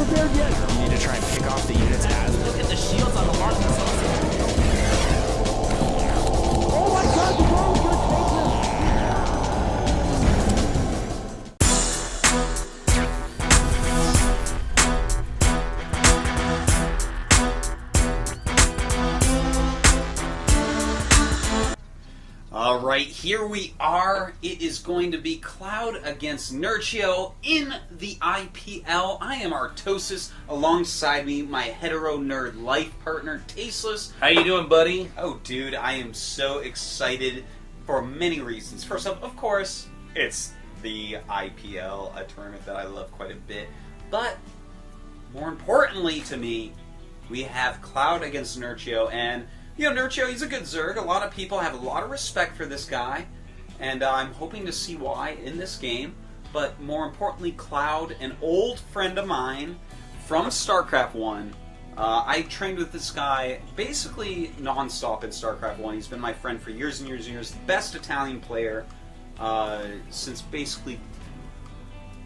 prepared yet. You need to try and pick off the units as... Look at the shields on the mark. Oh my god, the drone's gonna take this! Alright, here we are. It is going to be Cloud against Nerchio in the IPL. I am Artosis. Alongside me, my hetero nerd life partner, Tasteless. How you doing, buddy? Oh, dude, I am so excited for many reasons. First off, of course, it's the IPL, a tournament that I love quite a bit. But, more importantly to me, we have Cloud against Nerchio, and you know, Nerchio, he's a good Zerg. A lot of people have a lot of respect for this guy, and I'm hoping to see why in this game. But more importantly, Cloud, an old friend of mine from StarCraft 1. I trained with this guy basically non-stop in StarCraft 1. He's been my friend for years and years and years. The best Italian player since basically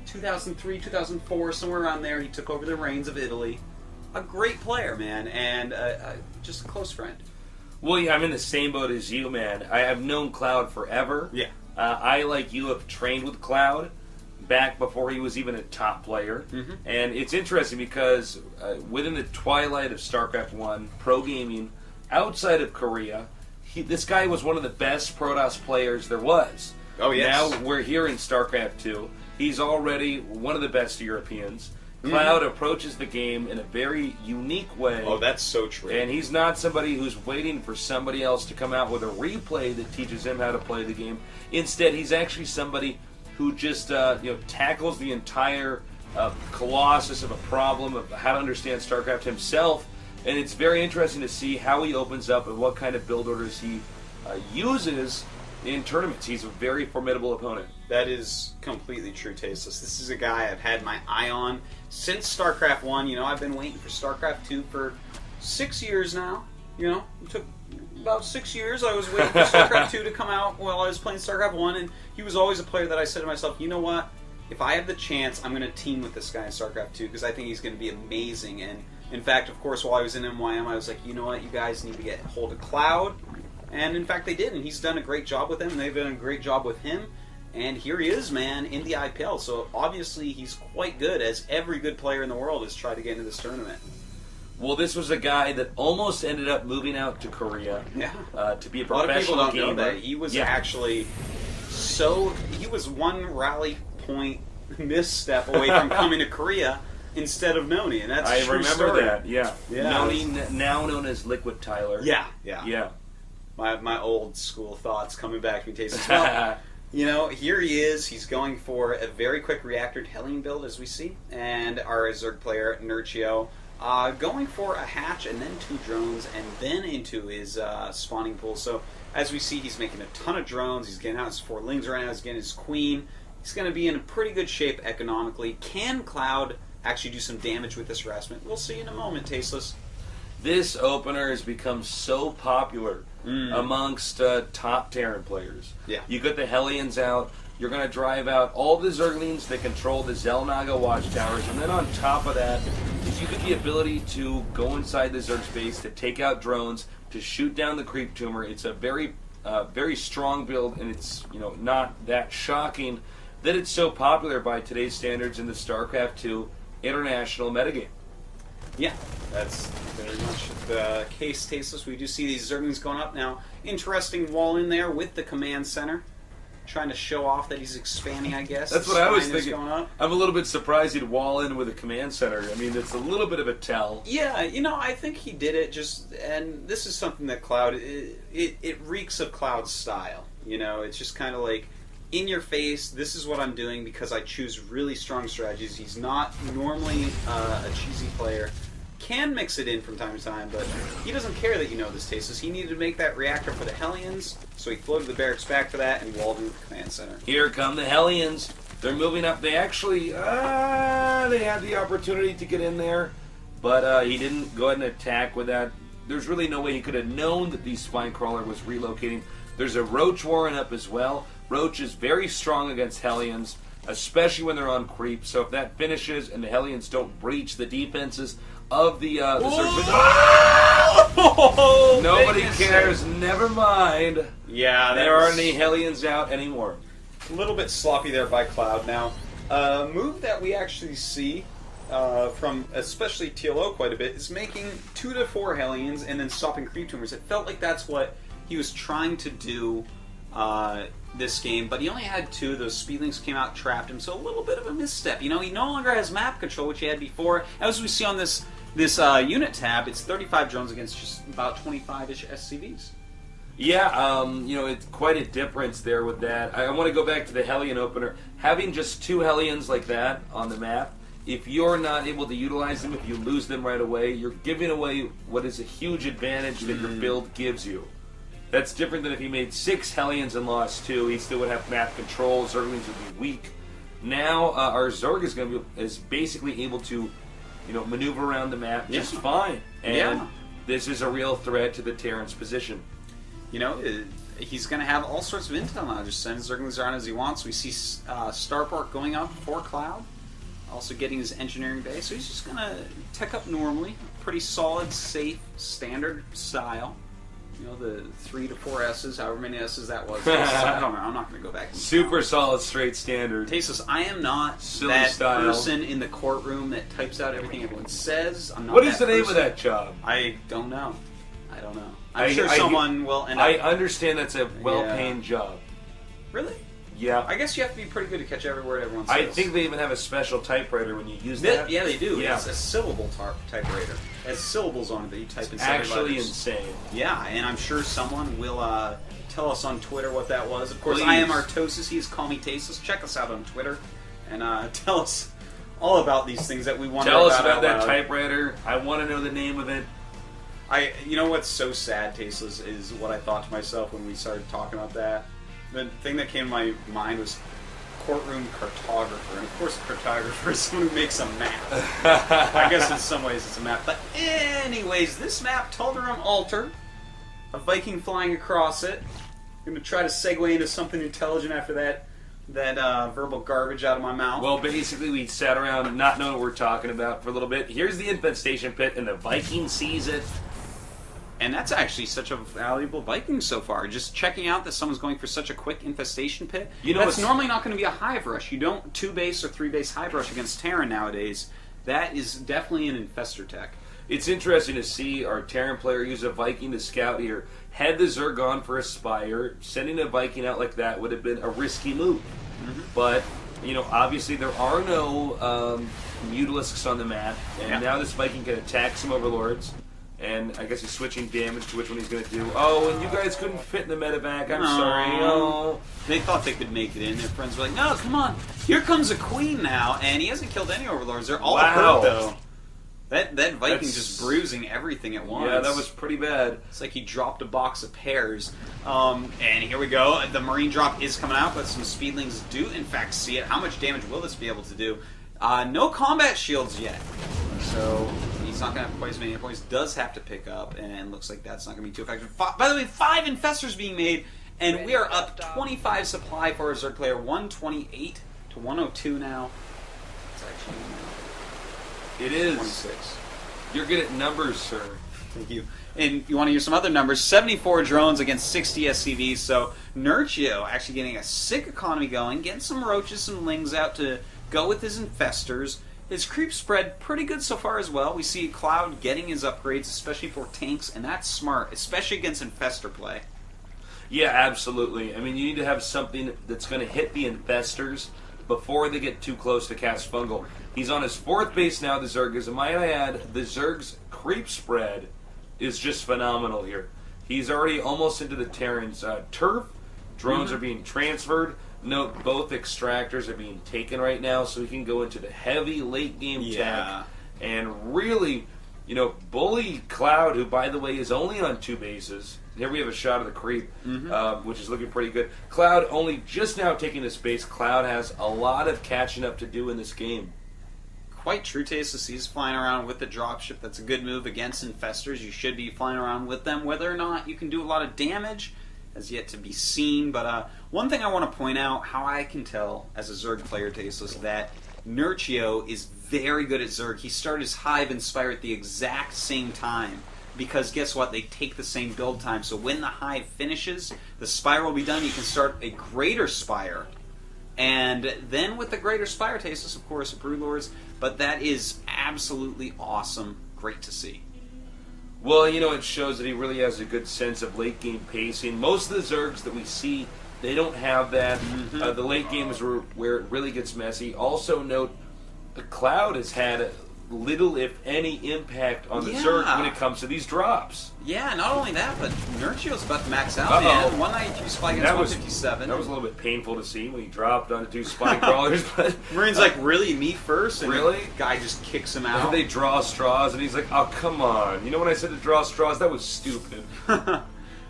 2003, 2004, somewhere around there. He took over the reins of Italy. A great player, man, and just a close friend. Well, yeah, I'm in the same boat as you, man. I have known Cloud forever. Yeah. I, like you, have trained with Cloud back before he was even a top player. Mm-hmm. And it's interesting because within the twilight of StarCraft 1, pro gaming, outside of Korea, this guy was one of the best Protoss players there was. Oh, yes. Now we're here in StarCraft 2. He's already one of the best Europeans. Cloud approaches the game in a very unique way. Oh, that's so true. And he's not somebody who's waiting for somebody else to come out with a replay that teaches him how to play the game. Instead, he's actually somebody who just tackles the entire colossus of a problem of how to understand StarCraft himself. And it's very interesting to see how he opens up and what kind of build orders he uses in tournaments. He's a very formidable opponent. That is completely true, Tasteless. This is a guy I've had my eye on since StarCraft 1. You know, I've been waiting for StarCraft 2 for 6 years now. You know, it took about 6 years. I was waiting for StarCraft 2 to come out while I was playing StarCraft 1, and he was always a player that I said to myself, you know what? If I have the chance, I'm going to team with this guy in StarCraft 2 because I think he's going to be amazing. And in fact, of course, while I was in MYM, I was like, you know what? You guys need to get hold of Cloud. And in fact, they did, and he's done a great job with them, and they've done a great job with him. And here he is, man, in the IPL. So obviously he's quite good, as every good player in the world has tried to get into this tournament. Well, this was a guy that almost ended up moving out to Korea to be a professional gamer. A lot of people don't know that. He was actually he was one rally point misstep away from coming to Korea instead of Noni, and that's a true remember story. that, yeah. Noni, now known as Liquid Tyler. Yeah. My old school thoughts coming back to me, Tasteless. Well, you know, here he is. He's going for a very quick reactored Hellion build, as we see, and our Zerg player, Nerchio, going for a hatch and then 2 drones and then into his spawning pool. So, as we see, he's making a ton of drones. He's getting out his 4 lings right now. He's getting his queen. He's going to be in pretty good shape economically. Can Cloud actually do some damage with this harassment? We'll see in a moment, Tasteless. This opener has become so popular amongst top Terran players. Yeah. You get the Hellions out. You're going to drive out all the Zerglings that control the Xel'Naga watchtowers, and then on top of that, you get the ability to go inside the Zerg space, to take out drones, to shoot down the creep tumor. It's a very, very strong build, and it's not that shocking that it's so popular by today's standards in the StarCraft 2 international metagame. Yeah, that's very much the case, Tasteless. We do see these Zerglings going up now. Interesting wall in there with the command center. Trying to show off that he's expanding, I guess. That's what I was thinking. Going up. I'm a little bit surprised he'd wall in with a command center. I mean, it's a little bit of a tell. Yeah, I think he did it and this is something that Cloud, it reeks of Cloud's style. It's just kind of like, in your face, this is what I'm doing because I choose really strong strategies. He's not normally a cheesy player. Can mix it in from time to time, but he doesn't care that you know this, Tasteless. He needed to make that reactor for the Hellions, so he floated the barracks back for that and walled in with the command center. Here come the Hellions. They're moving up. They actually, they had the opportunity to get in there, but he didn't go ahead and attack with that. There's really no way he could have known that the Spinecrawler was relocating. There's a Roach warren up as well. Roach is very strong against Hellions. especially when they're on creep. So if that finishes and the Hellions don't breach the defenses of the Zerg, nobody cares. Never mind. Yeah, There aren't any Hellions out anymore. a little bit sloppy there by ClouD. Now, a move that we actually see from especially TLO quite a bit is making 2 to 4 Hellions and then stopping creep tumors. It felt like that's what he was trying to do this game, but he only had 2. Those speedlings came out, trapped him, so a little bit of a misstep. You know, he no longer has map control, which he had before. As we see on this unit tab, it's 35 drones against just about 25-ish SCVs. Yeah, you know, it's quite a difference there with that. I want to go back to the Hellion opener. Having just 2 Hellions like that on the map, if you're not able to utilize them, if you lose them right away, you're giving away what is a huge advantage that your build gives you. That's different than if he made 6 Hellions and lost 2. He still would have map control. Zerglings would be weak. Now our Zerg is basically able to, you know, maneuver around the map just fine. And this is a real threat to the Terran's position. You know, he's going to have all sorts of intel now. Just send Zerglings around as he wants. We see Starport going up for ClouD, also getting his engineering base. So he's just going to tech up normally. Pretty solid, safe, standard style. You know, the 3 to 4 S's, however many S's that was. I don't know. I'm not going to go back and Super solid, straight standard. Tasteless, I am not Silly that style. person in the courtroom that types out everything everyone says. I'm not What is that the name of person. that job? I don't know. I don't know. I'm sure someone will end up... I understand that's a well-paying job. Really? Yeah. I guess you have to be pretty good to catch every word everyone says. I think they even have a special typewriter when you use that. Yeah, they do. Yeah. It's a syllable typewriter. It has syllables on it that you type It's inside actually letters. insane. Yeah, and I'm sure someone will tell us on Twitter what that was. Of course, Please. I am Artosis. He's Call Me Tasteless. Check us out on Twitter and tell us all about these things that we wonder Tell about us about out that loud. typewriter. I want to know the name of it. You know what's so sad, Tasteless, is what I thought to myself when we started talking about that. The thing that came to my mind was courtroom cartographer, and of course, a cartographer is someone who makes a map. I guess in some ways it's a map, but anyways, this map, Tal'Daram Altar, a Viking flying across it. I'm gonna try to segue into something intelligent after that verbal garbage out of my mouth. Well, basically, we sat around not knowing what we're talking about for a little bit. Here's the infestation pit, and the Viking sees it. And that's actually such a valuable Viking so far. Just checking out that someone's going for such a quick infestation pit. You know, that's it's normally not going to be a hive rush. You don't 2-base or 3-base hive rush against Terran nowadays. That is definitely an infestor tech. It's interesting to see our Terran player use a Viking to scout here. Had the Zerg gone for a Spire, sending a Viking out like that would have been a risky move. But, you know, obviously there are no Mutalisks on the map, and now this Viking can attack some Overlords. And I guess he's switching damage to which one he's going to do. Oh, and you guys couldn't fit in the medevac. I'm sorry. Oh. They thought they could make it in. Their friends were like, no, come on. Here comes a queen now. And he hasn't killed any Overlords. They're all hurt, though. That Viking's just bruising everything at once. Yeah, that was pretty bad. It's like he dropped a box of pears. And here we go. The Marine drop is coming out, but some Speedlings do, in fact, see it. How much damage will this be able to do? No combat shields yet. So he's not going to have quite as many hit points. Does have to pick up, and looks like that's not going to be too effective. By the way, 5 Infestors being made, and we are up 25 supply for our Zerg player. 128 to 102 now. It's actually... It is. 26. You're good at numbers, sir. Thank you. And you want to hear some other numbers? 74 drones against 60 SCVs. So Nerchio actually getting a sick economy going, getting some roaches, some lings out to go with his infestors. His creep spread pretty good so far as well. We see ClouD getting his upgrades, especially for tanks, and that's smart, especially against infestor play. Yeah, absolutely. I mean, you need to have something that's going to hit the infestors before they get too close to cast fungal. He's on his 4th base now, the Zerg is. And might I add, the Zerg's creep spread is just phenomenal here. He's already almost into the Terran's turf. Drones are being transferred. Note, both extractors are being taken right now, so he can go into the heavy late-game tech and really, you know, bully ClouD, who, by the way, is only on 2 bases. Here we have a shot of the creep, which is looking pretty good. ClouD only just now taking this base. ClouD has a lot of catching up to do in this game. Quite true, Tasteless. He's flying around with the dropship. That's a good move against infestors. You should be flying around with them. Whether or not you can do a lot of damage, has yet to be seen. But one thing I want to point out, how I can tell as a Zerg player, Tasteless, that Nerchio is very good at Zerg. He started his Hive and Spire at the exact same time. Because guess what? They take the same build time. So when the Hive finishes, the Spire will be done. You can start a Greater Spire. And then with the Greater Spire, Tasteless, of course, Broodlords. But that is absolutely awesome. Great to see. Well, it shows that he really has a good sense of late game pacing. Most of the Zergs that we see, they don't have that. The late game is where it really gets messy. Also note, the ClouD has had little, if any, impact on the Zerg when it comes to these drops. Yeah, not only that, but Nerchio's about to max out, man. 193 spy against 157. That was a little bit painful to see when he dropped onto 2 spine crawlers. But Marine's like, really? Me first? And really? The guy just kicks him out. And they draw straws, and he's like, oh, come on. You know when I said to draw straws? That was stupid.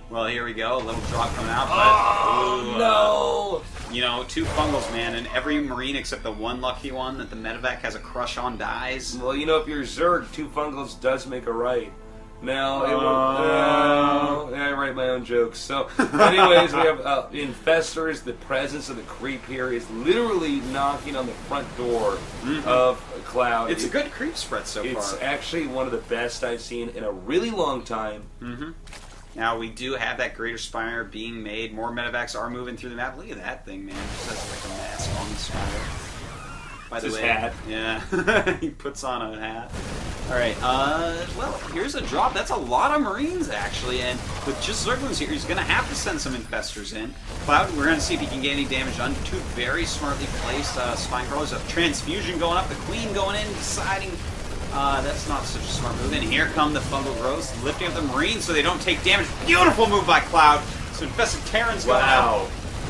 Well, here we go. A little drop coming out. But, no! 2 fungals, man, and every Marine except the one lucky one that the medevac has a crush on dies. Well, if you're Zerg, 2 fungals does make a right. Now, I write my own jokes. So, anyways, we have Infestors. The presence of the creep here is literally knocking on the front door of ClouD. It's a good creep spread so far. It's actually one of the best I've seen in a really long time. Now, we do have that Greater Spire being made. More medevacs are moving through the map. Look at that thing, man. Just has like a mask on the Spire. By the way, hat. Yeah. He puts on a hat. Alright, well, here's a drop. That's a lot of Marines, actually. And with just Zerglings here, he's going to have to send some Infestors in. ClouD, we're going to see if he can get any damage on 2 very smartly placed Spine Crawlers. A Transfusion going up. The Queen going in, deciding... that's not such a smart move. And here come the Fungal Growths, lifting up the Marines so they don't take damage. Beautiful move by ClouD. So Infested Terrans going out.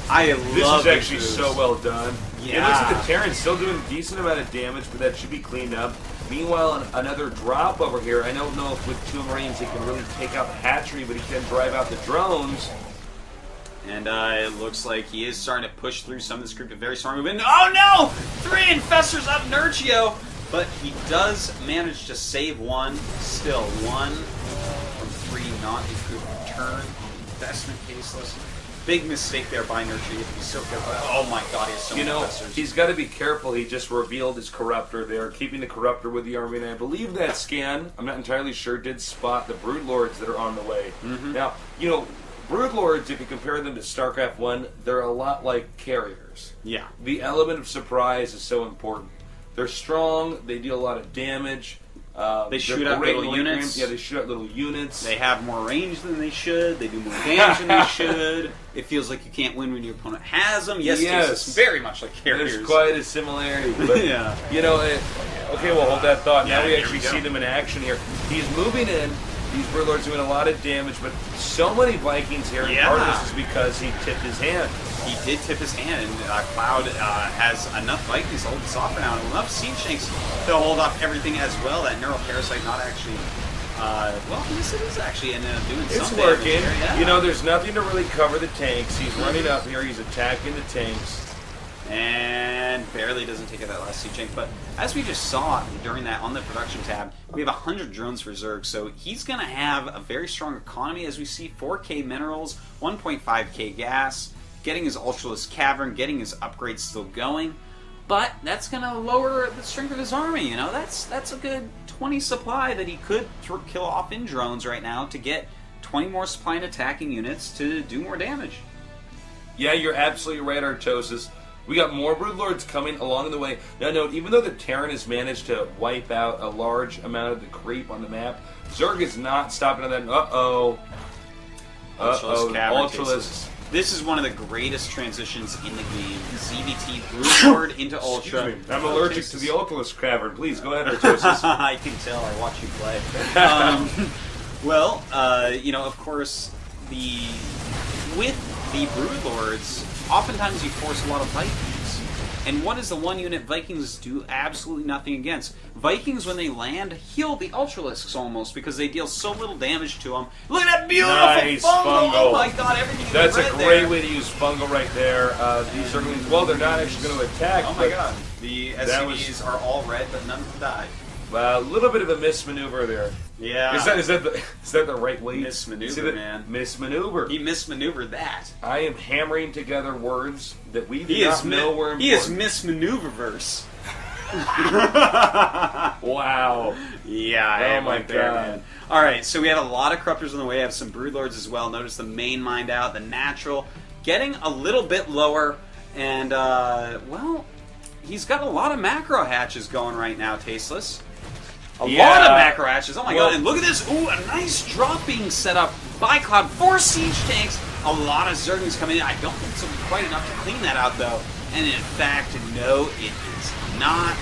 I love this. Is actually so well done. Yeah. It looks like the Terran's still doing a decent amount of damage, but that should be cleaned up. Meanwhile, another drop over here. I don't know if with 2 Marines he can really take out the hatchery, but he can drive out the drones. And it looks like he is starting to push through some of this group. A very smart move. And oh no! 3 Infestors up Nerchio! But he does manage to save 1. Still 1 from 3, not a good return. Investment Tasteless. Big mistake there by Nerchio. You have to be so careful. Oh my god, he has so many Infestors. He's got to be careful. He just revealed his Corruptor there, keeping the Corruptor with the army. And I believe that scan, I'm not entirely sure, did spot the Broodlords that are on the way. Now, Broodlords, if you compare them to StarCraft 1, they're a lot like carriers. Yeah. The element of surprise is so important. They're strong. They deal a lot of damage. They shoot out little units. Yeah, they shoot out little units. They have more range than they should. They do more damage than they should. It feels like you can't win when your opponent has them. Yes. It's very much like carriers. There's quite a similarity. But, yeah. Okay, well, hold that thought. Yeah, now we actually see them in action here. He's moving in. These Broodlords doing a lot of damage, but so many Vikings here. And part of this is because he tipped his hand. He did tip his hand, and ClouD has enough Vikings to hold this off for now, and enough Siege Tanks to hold off everything as well. That Neural Parasite not actually... well, yes, it is actually ended up doing something. It's working. Yeah. There's nothing to really cover the tanks. He's running up here. He's attacking the tanks. And barely doesn't take out that last Siege Tank. But as we just saw during that on the production tab, we have 100 drones for Zerg. So he's going to have a very strong economy as we see 4K minerals, 1.5K gas, getting his Ultralisk Cavern, getting his upgrades still going. But that's going to lower the strength of his army. That's a good 20 supply that he could kill off in drones right now to get 20 more supply and attacking units to do more damage. Yeah, you're absolutely right, Artosis. We got more Broodlords coming along the way. Now note, even though the Terran has managed to wipe out a large amount of the creep on the map, Zerg is not stopping on that. Ultralisk. This is one of the greatest transitions in the game. ZVT Broodlord into Ultra. Excuse me. I'm allergic to the Ultralisk Cavern. Please, go ahead, Artosis. I can tell. I watch you play. Of course, with the Broodlords, oftentimes you force a lot of Vikings. And what does the one unit Vikings do absolutely nothing against? Vikings, when they land, heal the Ultralisks almost because they deal so little damage to them. Look at that beautiful fungal! Oh my god, everything you That's read a great way to use fungal right there. These Zerglings, well, they're not actually going to attack. Oh my god. The SCVs are all red, but none of them die. A little bit of a mismaneuver there. Yeah. Is that the right way? Mismaneuver, man. Mismaneuver. He mismaneuvered that. I am hammering together words that we do not know were important. He is mismaneuververse. Wow. Yeah, I Oh my went there, God. man. All right, so we had a lot of corruptors on the way. I have some broodlords as well. Notice the main mind out, the natural, getting a little bit lower, and well, he's got a lot of macro hatches going right now. Tasteless. A lot of macro hatches. Oh my god! And look at this. Ooh, a nice drop being set up by ClouD. 4 siege tanks. A lot of Zerglings coming in. I don't think it's quite enough to clean that out though. And in fact, no, it is not.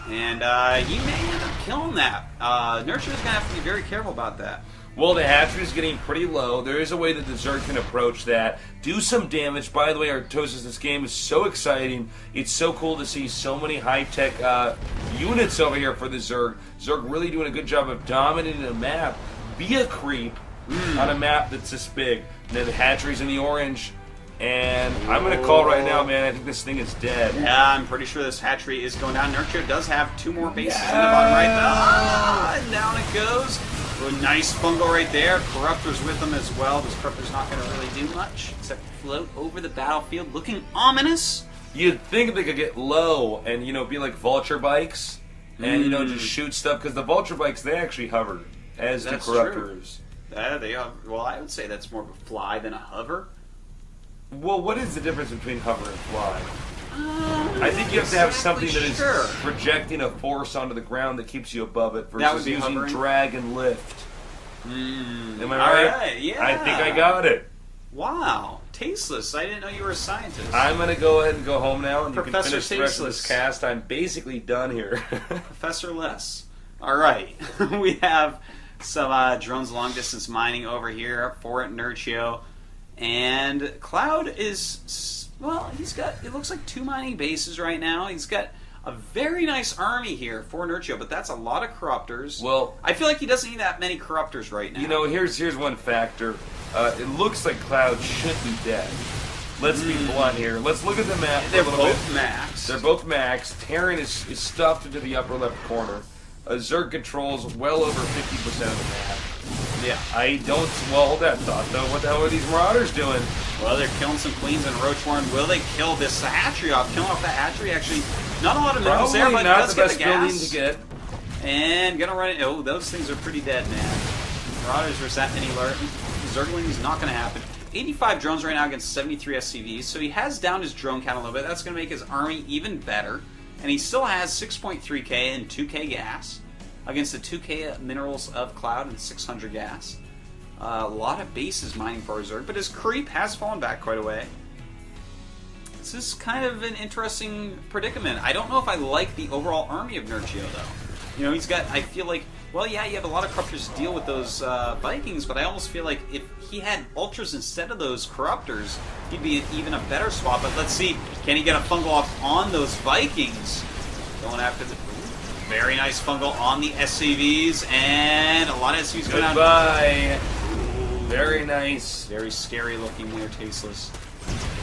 And he may end up killing that. Nerchio's going to have to be very careful about that. Well, the hatchery is getting pretty low. There is a way that the Zerg can approach that. Do some damage. By the way, Artosis, this game is so exciting. It's so cool to see so many high-tech units over here for the Zerg. Zerg really doing a good job of dominating the map. Be a creep on a map that's this big. And then the hatchery's in the orange. And I'm going to call right now, man, I think this thing is dead. Yeah, I'm pretty sure this hatchery is going down. Nerchio does have 2 more bases in the bottom right. And down it goes. A nice fungal right there. Corruptor's with them as well. This Corruptor's not going to really do much except float over the battlefield, looking ominous. You'd think they could get low and, be like vulture bikes and, just shoot stuff. Because the vulture bikes, they actually hover, as do Corruptors. Well, I would say that's more of a fly than a hover. Well, what is the difference between hover and fly? I think you have to have something that is projecting a force onto the ground that keeps you above it versus using hovering. Drag and lift. Am I right? All right, yeah. I think I got it. Wow. Tasteless. I didn't know you were a scientist. I'm going to go ahead and go home now, and Professor you can finish the rest of this Tasteless. cast. I'm basically done here. Professor Less. All right. We have some drones long distance mining over here for Nerchio. And ClouD is, well, he's got, it looks like 2 mining bases right now. He's got a very nice army here for Nerchio, but that's a lot of Corruptors. Well, I feel like he doesn't need that many Corruptors right now. Here's one factor. It looks like ClouD should be dead. Let's be blunt here. Let's look at the map. They're both max. They're both max. Terran is stuffed into the upper left corner. Zerg controls well over 50% of the map. Yeah. Well, hold that thought, though. What the hell are these Marauders doing? Well, they're killing some Queens and Roachworm. Will they kill this hatchery off? Killing off that hatchery, actually, not a lot of minerals there, but not does the get best the gas. building to get. And gonna run it. Oh, those things are pretty dead, man. Marauders versus that many Zerglings, not gonna happen. 85 drones right now against 73 SCVs, so he has downed his drone count a little bit. That's gonna make his army even better. And he still has 6.3k and 2k gas against the 2k minerals of ClouD and 600 gas. A lot of bases mining for Zerg, but his creep has fallen back quite a way. This is kind of an interesting predicament. I don't know if I like the overall army of Nerchio, though. He's got, I feel like, well, yeah, you have a lot of Corruptors to deal with those Vikings, but I almost feel like if he had Ultras instead of those Corruptors, he'd be even a better swap. But let's see, can he get a fungal off on those Vikings? Going after the... Very nice fungal on the SCVs, and a lot of SCVs going down. Goodbye. Very nice. Very scary looking there, Tasteless.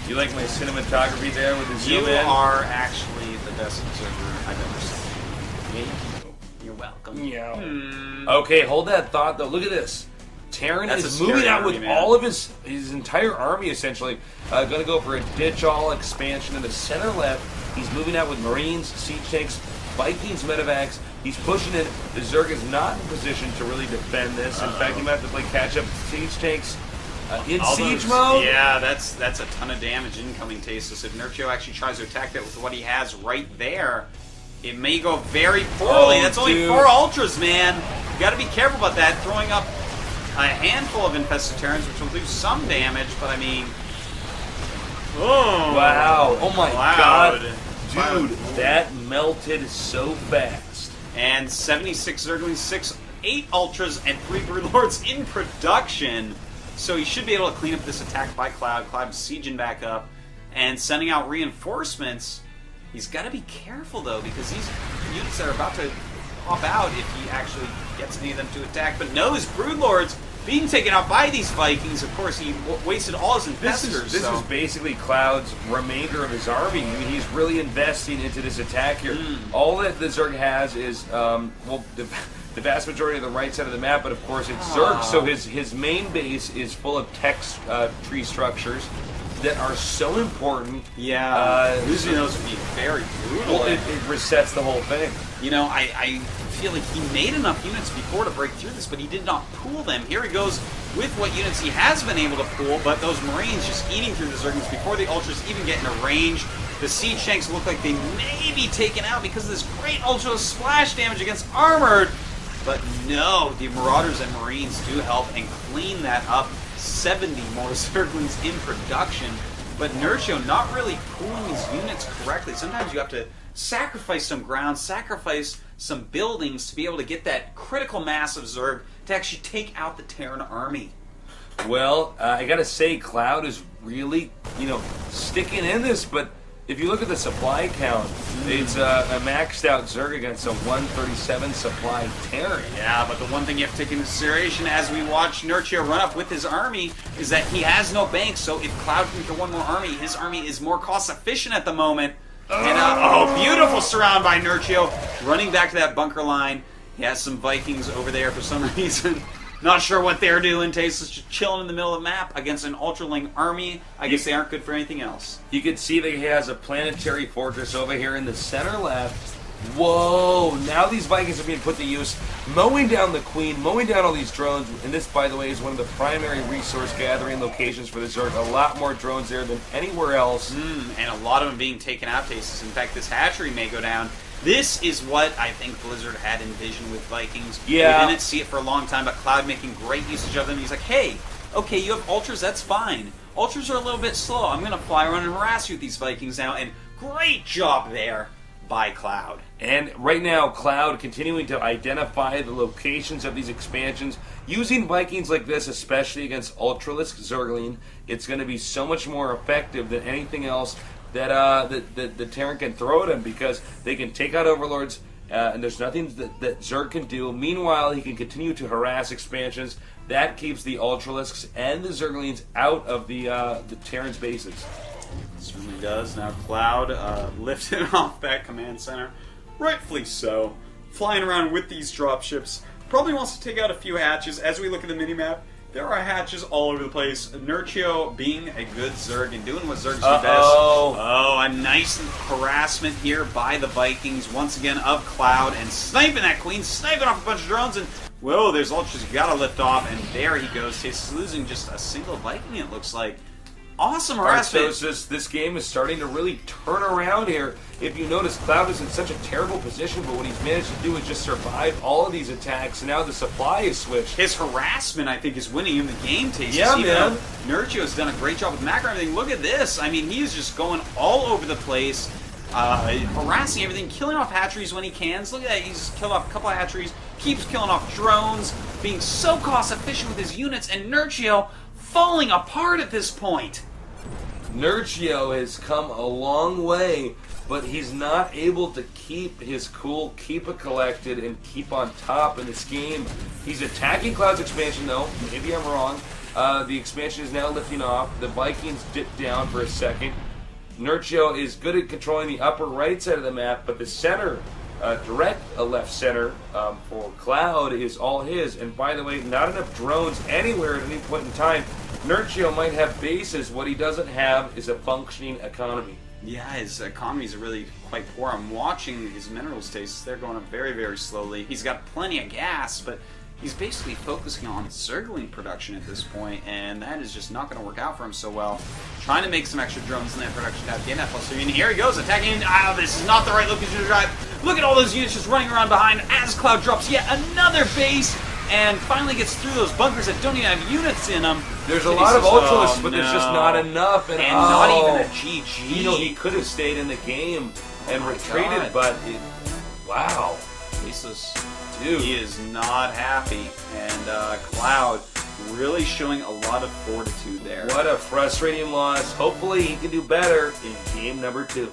You like my cinematography there with the zoom in? You are actually the best observer I've ever seen. Thank you. You're welcome. Yeah. Okay, hold that thought, though. Look at this. Terran is moving out with all of his entire army, essentially. Going to go for a ditch-all expansion in the center left. He's moving out with Marines, siege tanks, Vikings, medevacs. He's pushing it. The Zerg is not in position to really defend this. In fact, he might have to play catch-up siege tanks in siege mode. Yeah, that's a ton of damage incoming, Tasteless. If Nerchio actually tries to attack that with what he has right there, it may go very poorly. That's only 4 Ultras, man. You got to be careful about that. Throwing up a handful of infested Terrans, which will do some damage, but I mean... Oh! Wow. Oh my god. Dude, that melted so fast. And 76 Zerglings, 8 Ultras, and 3 Broodlords in production. So he should be able to clean up this attack by ClouD. ClouD sieging back up and sending out reinforcements. He's got to be careful, though, because these units are about to pop out if he actually gets any of them to attack. But no, his Broodlords being taken out by these Vikings. Of course, he wasted all his investors. This is basically ClouD's remainder of his army. I mean, he's really investing into this attack here. All that the Zerg has is, the vast majority of the right side of the map, but of course it's Zerg, so his main base is full of text tree structures that are so important. Yeah, losing those would be very brutal. Well, it resets the whole thing. You know, I feel like he made enough units before to break through this, but he did not pool them. Here he goes with what units he has been able to pool, but those Marines just eating through the Zerglings before the Ultras even get into range. The Siege Tanks look like they may be taken out because of this great Ultra splash damage against Armored. But no, the Marauders and Marines do help and clean that up. 70 more Zerglings in production. But Nerchio not really pooling his units correctly. Sometimes you have to sacrifice some ground, sacrifice some buildings to be able to get that critical mass of Zerg to actually take out the Terran army. Well, I gotta say, ClouD is really, sticking in this, but if you look at the supply count, it's a maxed out Zerg against a 137 supply Terran. Yeah, but the one thing you have to take into consideration as we watch Nerchio run up with his army is that he has no banks, so if ClouD can get one more army, his army is more cost efficient at the moment. And, beautiful surround by Nerchio, running back to that bunker line. He has some Vikings over there for some reason. Not sure what they're doing. Tasteless just chilling in the middle of the map against an Ultraling army. I guess they aren't good for anything else. You can see that he has a planetary fortress over here in the center left. Whoa! Now these Vikings are being put to use, mowing down the Queen, mowing down all these drones. And this, by the way, is one of the primary resource gathering locations for the Zerg. A lot more drones there than anywhere else. And a lot of them being taken out, Tasteless. In fact, this hatchery may go down. This is what I think Blizzard had envisioned with Vikings. Yeah. We didn't see it for a long time, but ClouD making great usage of them. He's like, hey, okay, you have Ultras, that's fine. Ultras are a little bit slow. I'm going to fly around and harass you with these Vikings now. And great job there by ClouD. And right now, ClouD continuing to identify the locations of these expansions. Using Vikings like this, especially against Ultralisk Zergling, it's going to be so much more effective than anything else that the Terran can throw at him, because they can take out Overlords, and there's nothing that Zerg can do. Meanwhile, he can continue to harass expansions. That keeps the Ultralisks and the Zerglings out of the Terran's bases. It certainly does. Now ClouD lifted off that command center, rightfully so, flying around with these dropships. Probably wants to take out a few hatches. As we look at the minimap, there are hatches all over the place. Nerchio being a good Zerg and doing what Zergs do best. Oh, a nice harassment here by the Vikings, once again, of ClouD, and sniping that Queen, sniping off a bunch of drones, and whoa, there's Ultras you gotta lift off, and there he goes. He's losing just a single Viking, it looks like. Awesome harassment. So this game is starting to really turn around here. If you notice, ClouD is in such a terrible position, but what he's managed to do is just survive all of these attacks, and now the supply is switched. His harassment, I think, is winning him the game, Tasty. Yeah, man. Nerchio's done a great job with macro and everything. Look at this. I mean, he's just going all over the place, harassing everything, killing off hatcheries when he can. So look at that. He's just killed off a couple of hatcheries, keeps killing off drones, being so cost efficient with his units, and Nerchio falling apart at this point. Nerchio has come a long way, but he's not able to keep his cool, keep it collected, and keep on top in this game. He's attacking ClouD's expansion, though. Maybe I'm wrong. The expansion is now lifting off. The Vikings dipped down for a second. Nerchio is good at controlling the upper right side of the map, but the center, direct left center for ClouD is all his. And by the way, not enough drones anywhere at any point in time. Nerchio might have bases. What he doesn't have is a functioning economy. Yeah, his economies are really quite poor. I'm watching his minerals tastes. They're going up very, very slowly. He's got plenty of gas, but he's basically focusing on Zergling production at this point, and that is just not going to work out for him so well. Trying to make some extra drones in that production tab. Gain that plus 3. And here he goes, attacking. This is not the right location to drive. Look at all those units just running around behind as ClouD drops yet another base, and finally gets through those bunkers that don't even have units in them. There's a lot of Ultralists, but there's just not enough. And not even a GG. You know, he could have stayed in the game and retreated, but wow. Jesus, dude, he is not happy. And ClouD really showing a lot of fortitude there. What a frustrating loss. Hopefully he can do better in game number 2.